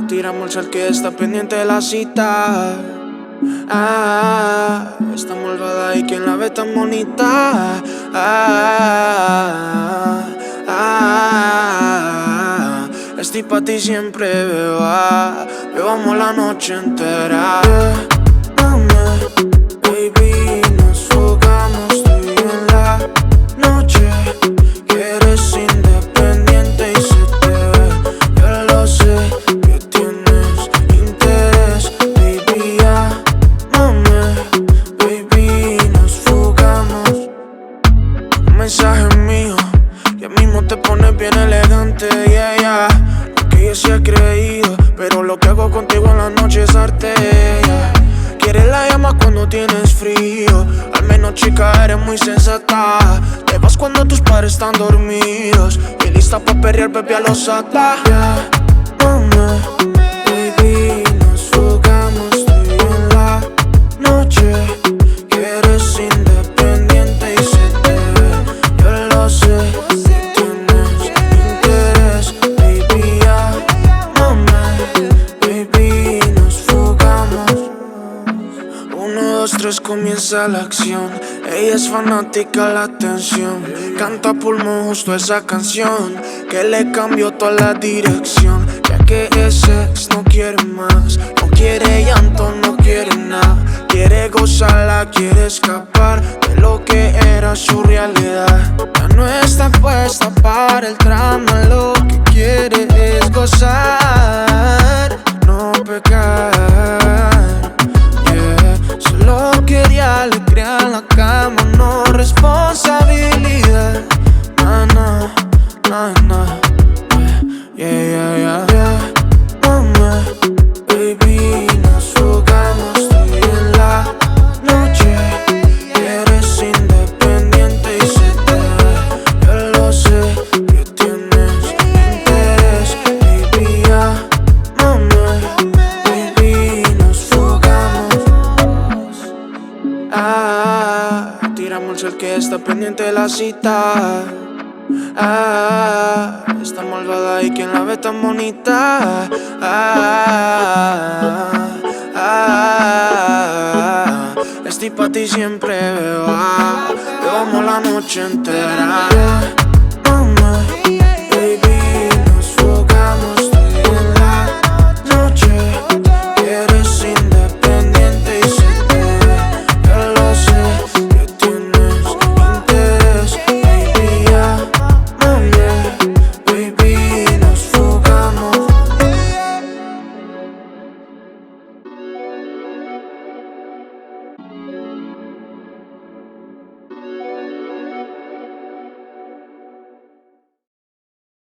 Tiramos el sal que está pendiente de la cita. Está malvada y quien la ve tan bonita. Estoy pa' ti siempre, beba. Bebamos la noche entera. Baby, nos jugamos tú y en la noche. Que eres independiente y se te ve. Yo lo sé que tienes interés, baby, llámame. Baby, nos fugamos. Un mensaje mío, ya mismo te pones bien elegante, yeah. Porque yo sí he creído, pero lo que hago contigo en la noche es arte, yeah. Quieres la llama cuando tienes frío. Al menos, chica, eres muy sensata. Te vas cuando tus padres están dormidos. Y lista pa' perrear, bebé, a los ata. Llámame, baby, nos jugamos tú y en la noche. Que eres independiente y se te ve. Yo lo sé que tienes interés, baby, llámame. Baby, nos fugamos. 1, 2, 3, comienza la acción. Ella es fanática de la atención. Canta a pulmón justo esa canción que le cambió toda la dirección. Ya que ese ex no quiere más, no quiere llanto, no quiere nada. Quiere gozarla, quiere escapar de lo que era su realidad. Ya no está puesta para el drama, lo que quiere es gozar, no pecar. Solo quería alegría en la cama, no responsabilidad. Yeah. Mama, baby, nos jugamos tú y en la noche. Eres independiente y se te ve. Yo lo sé que tienes interés, baby, llámame. Baby, nos fugamos. Tiramos el sal que está pendiente de la cita. Está malvada y quien la ve tan bonita. Estoy pa' ti siempre, beba. Bebamos la noche entera.